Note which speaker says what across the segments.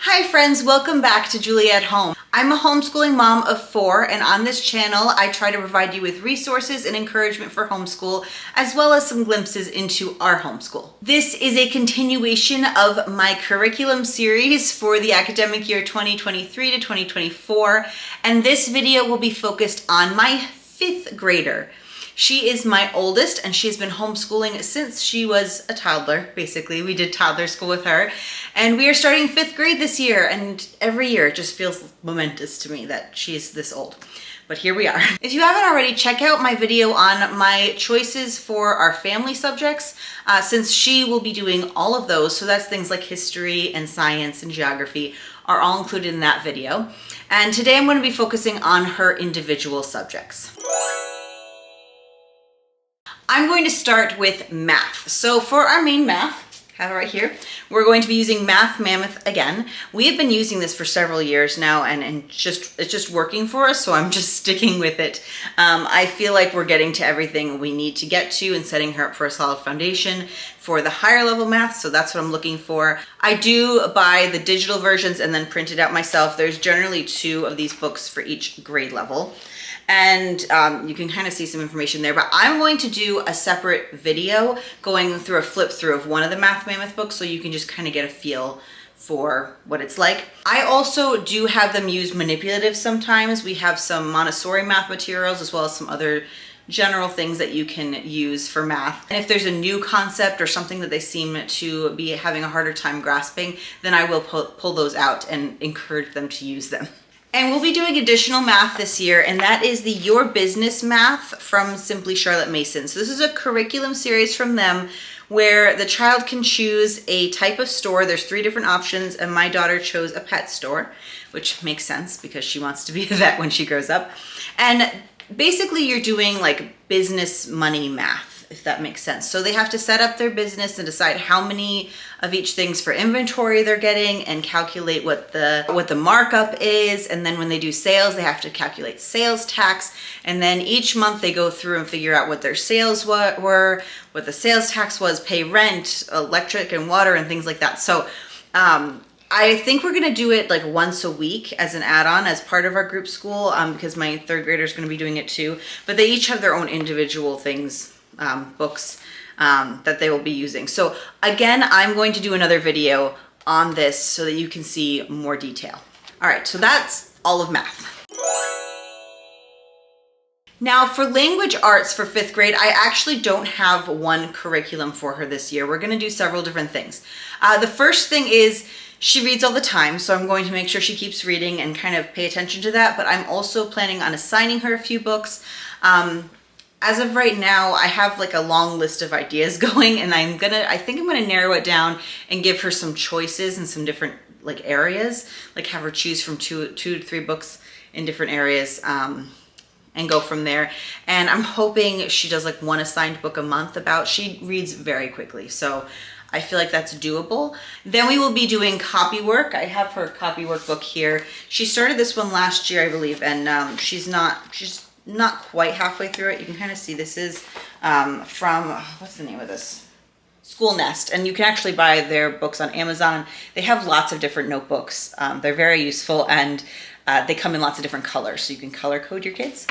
Speaker 1: Hi friends, welcome back to Julie at Home. I'm a homeschooling mom of 4, and on this channel I try to provide you with resources and encouragement for homeschool, as well as some glimpses into our homeschool. This is a continuation of my curriculum series for the academic year 2023 to 2024, and this video will be focused on my 5th grader. She is my oldest, and she's been homeschooling since she was a toddler, basically. We did toddler school with her, and we are starting 5th grade this year, and every year it just feels momentous to me that she's this old. But here we are. If you haven't already, check out my video on my choices for our family subjects, since she will be doing all of those. So that's things like history and science and geography are all included in that video. And today I'm going to be focusing on her individual subjects. I'm going to start with math. So for our main math, have it right here, we're going to be using Math Mammoth again. We have been using this for several years now, and it's just working for us, so I'm just sticking with it. I feel like we're getting to everything we need to get to and setting her up for a solid foundation for the higher level math, so that's what I'm looking for. I do buy the digital versions and then print it out myself. There's generally 2 of these books for each grade level. And you can kind of see some information there, but I'm going to do a separate video going through a flip through of one of the Math Mammoth books, so you can just kind of get a feel for what it's like. I also do have them use manipulative sometimes. We have some Montessori math materials as well as some other general things that you can use for math. And if there's a new concept or something that they seem to be having a harder time grasping, then I will pull those out and encourage them to use them. And we'll be doing additional math this year, and that is the Your Business Math from Simply Charlotte Mason. So this is a curriculum series from them where the child can choose a type of store. There's 3 different options, and my daughter chose a pet store, which makes sense because she wants to be a vet when she grows up. And basically you're doing like business money math, if that makes sense. So they have to set up their business and decide how many of each things for inventory they're getting and calculate what the markup is. And then when they do sales, they have to calculate sales tax. And then each month they go through and figure out what their sales were, what the sales tax was, pay rent, electric and water and things like that. So I think we're gonna do it like once a week as an add-on as part of our group school, because my 3rd grader is gonna be doing it too. But they each have their own individual things, books that they will be using. So again, I'm going to do another video on this so that you can see more detail. All right, so that's all of math. Now for language arts for 5th grade, I actually don't have one curriculum for her this year. We're gonna do several different things. The first thing is she reads all the time, so I'm going to make sure she keeps reading and kind of pay attention to that, but I'm also planning on assigning her a few books. As of right now, I have like a long list of ideas going, and I think I'm gonna narrow it down and give her some choices in some different like areas, like have her choose from 2 to 3 books in different areas, and go from there. And I'm hoping she does like 1 assigned book a month. She reads very quickly, so I feel like that's doable. Then we will be doing copy work. I have her copy work book here. She started this one last year, I believe, and she's not quite halfway through it. You can kind of see this is from, what's the name of this? School Nest, and you can actually buy their books on Amazon. They have lots of different notebooks. They're very useful, and they come in lots of different colors, so you can color code your kids.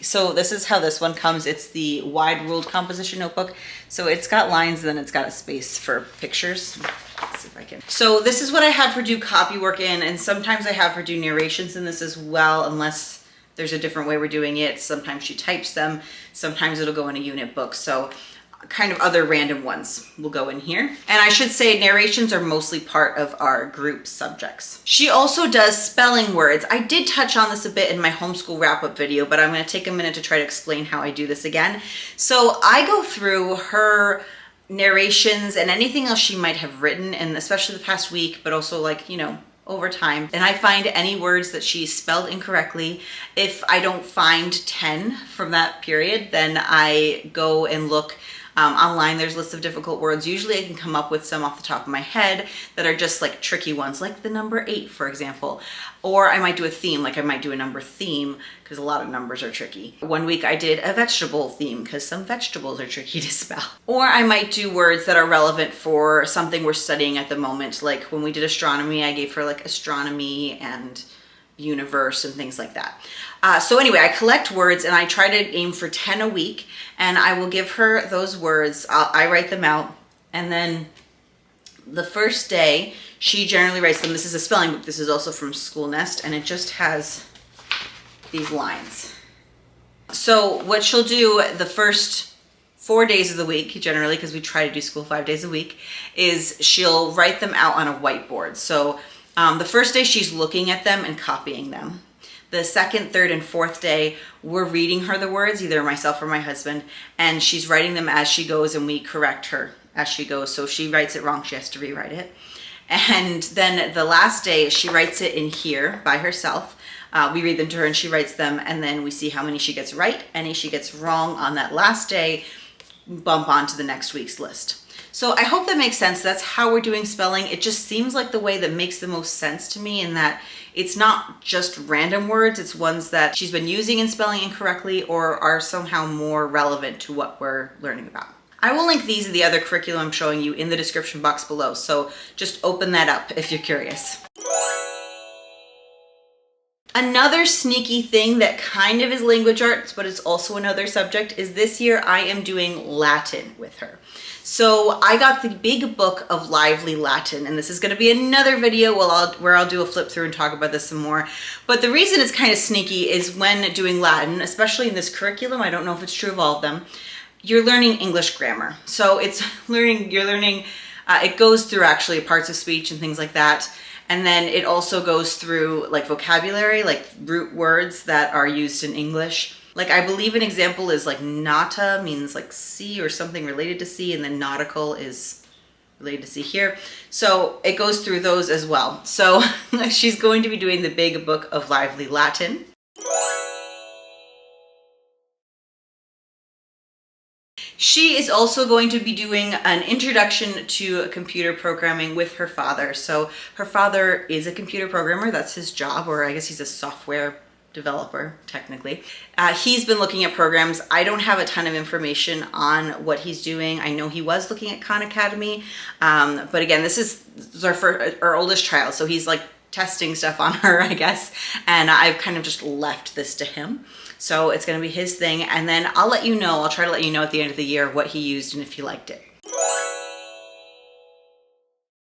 Speaker 1: So this is how this one comes. It's the wide ruled composition notebook. So it's got lines, then it's got a space for pictures. Let's see if I can. So this is what I have her do copy work in, and sometimes I have her do narrations in this as well, unless there's a different way we're doing it. Sometimes she types them, sometimes it'll go in a unit book. So kind of other random ones will go in here. And I should say narrations are mostly part of our group subjects. She also does spelling words. I did touch on this a bit in my homeschool wrap-up video, but I'm gonna take a minute to try to explain how I do this again. So I go through her narrations and anything else she might have written, and especially the past week, but also like, you know, over time, and I find any words that she spelled incorrectly. If I don't find 10 from that period, then I go and look Online, there's lists of difficult words. Usually I can come up with some off the top of my head that are just like tricky ones, like the number 8, for example. Or I might do a theme, like I might do a number theme, because a lot of numbers are tricky. One week I did a vegetable theme, because some vegetables are tricky to spell. Or I might do words that are relevant for something we're studying at the moment. Like when we did astronomy, I gave her like astronomy and universe and things like that. So anyway, I collect words and I try to aim for 10 a week, and I will give her those words. I write them out, and then the first day she generally writes them. This is a spelling book. This is also from School Nest, and it just has these lines. So what she'll do the first 4 days of the week, generally, because we try to do school 5 days a week, is she'll write them out on a whiteboard. So the first day she's looking at them and copying them. The second, third, and fourth day, we're reading her the words, either myself or my husband, and she's writing them as she goes, and we correct her as she goes. So if she writes it wrong, she has to rewrite it. And then the last day, she writes it in here by herself. We read them to her and she writes them, and then we see how many she gets right. Any she gets wrong on that last day, bump on to the next week's list. So I hope that makes sense. That's how we're doing spelling. It just seems like the way that makes the most sense to me, in that it's not just random words, it's ones that she's been using and spelling incorrectly or are somehow more relevant to what we're learning about. I will link these and the other curriculum I'm showing you in the description box below, so just open that up if you're curious. Another sneaky thing that kind of is language arts, but it's also another subject, is this year I am doing Latin with her. So I got the big book of Lively Latin, and this is going to be another video where I'll do a flip through and talk about this some more. But the reason it's kind of sneaky is when doing Latin, especially in this curriculum, I don't know if it's true of all of them, you're learning English grammar. So you're learning, it goes through actually parts of speech and things like that. And then it also goes through like vocabulary, like root words that are used in English. Like I believe an example is like nata means like sea or something related to sea, and then nautical is related to sea here. So it goes through those as well. So she's going to be doing the big book of Lively Latin. She is also going to be doing an introduction to computer programming with her father. So her father is a computer programmer, that's his job, or I guess he's a software developer, technically. He's been looking at programs. I don't have a ton of information on what he's doing. I know he was looking at Khan Academy, but again, this is our oldest child, so he's like testing stuff on her, I guess, and I've kind of just left this to him. So it's going to be his thing, and then I'll let you know, I'll try to let you know at the end of the year what he used and if he liked it.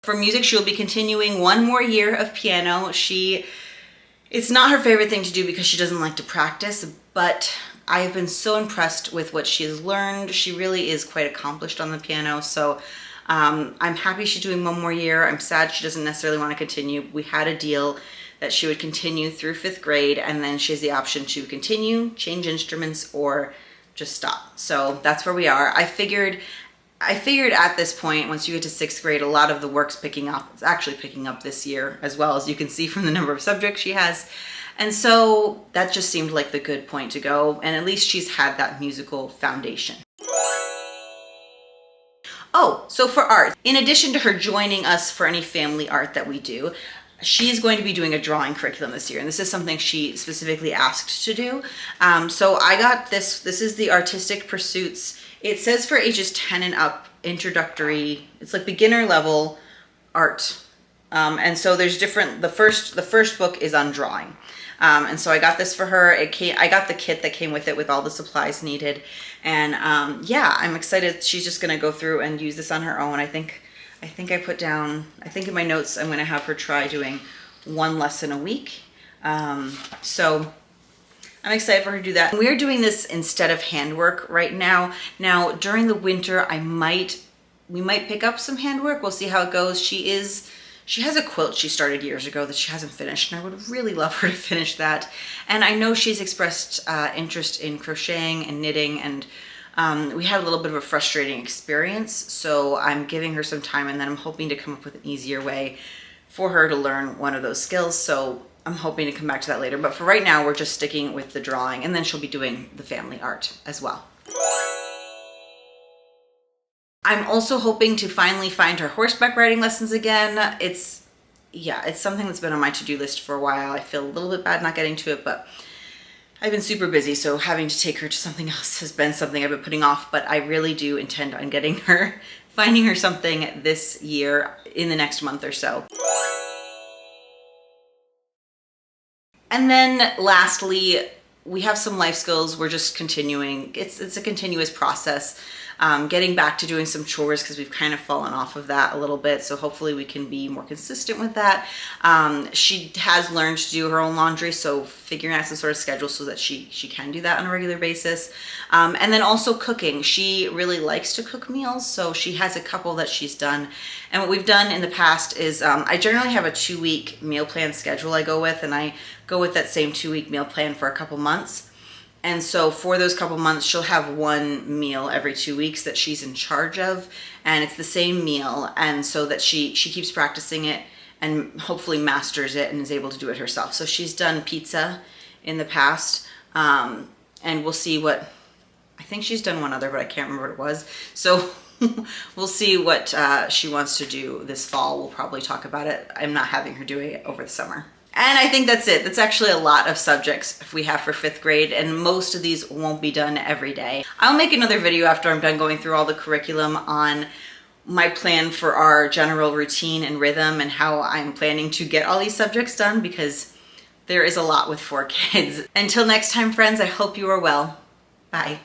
Speaker 1: For music, she'll be continuing one more year of piano. It's not her favorite thing to do because she doesn't like to practice, but I have been so impressed with what she has learned. She really is quite accomplished on the piano, so I'm happy she's doing one more year. I'm sad she doesn't necessarily want to continue. We had a deal that she would continue through 5th grade, and then she has the option to continue, change instruments, or just stop. So that's where we are. I figured at this point, once you get to 6th grade, a lot of the work's picking up. It's actually picking up this year as well, as you can see from the number of subjects she has. And so that just seemed like the good point to go, and at least she's had that musical foundation. Oh, so for art, in addition to her joining us for any family art that we do, she's going to be doing a drawing curriculum this year, and this is something she specifically asked to do. So I got this. This is the Artistic Pursuits. It says for ages 10 and up, introductory. It's like beginner level art. And so there's different. The first book is on drawing. And so I got this for her. I got the kit that came with it with all the supplies needed. And yeah, I'm excited. She's just gonna go through and use this on her own. I think I put down, I think in my notes, I'm gonna have her try doing 1 lesson a week. So I'm excited for her to do that. We're doing this instead of handwork right now. Now, during the winter, we might pick up some handwork. We'll see how it goes. She has a quilt she started years ago that she hasn't finished, and I would really love her to finish that. And I know she's expressed interest in crocheting and knitting, and we had a little bit of a frustrating experience, so I'm giving her some time, and then I'm hoping to come up with an easier way for her to learn one of those skills. So I'm hoping to come back to that later, but for right now, we're just sticking with the drawing, and then she'll be doing the family art as well. I'm also hoping to finally find her horseback riding lessons again. It's something that's been on my to-do list for a while. I feel a little bit bad not getting to it, but I've been super busy, so having to take her to something else has been something I've been putting off, but I really do intend on finding her something this year in the next month or so. And then lastly, we have some life skills. We're just continuing. It's a continuous process. Getting back to doing some chores because we've kind of fallen off of that a little bit. So hopefully we can be more consistent with that. She has learned to do her own laundry, so figuring out some sort of schedule so that she can do that on a regular basis. And then also cooking. She really likes to cook meals, so she has a couple that she's done. And what we've done in the past is I generally have a 2-week meal plan schedule I go with, and I go with that same 2-week meal plan for a couple months. And so for those couple months, she'll have one meal every 2 weeks that she's in charge of, and it's the same meal, and so that she keeps practicing it and hopefully masters it and is able to do it herself. So she's done pizza in the past, and we'll see what, I think she's done one other, but I can't remember what it was. So we'll see what she wants to do this fall. We'll probably talk about it. I'm not having her do it over the summer. And I think that's it. That's actually a lot of subjects we have for 5th grade, and most of these won't be done every day. I'll make another video after I'm done going through all the curriculum on my plan for our general routine and rhythm and how I'm planning to get all these subjects done, because there is a lot with 4 kids. Until next time, friends, I hope you are well. Bye.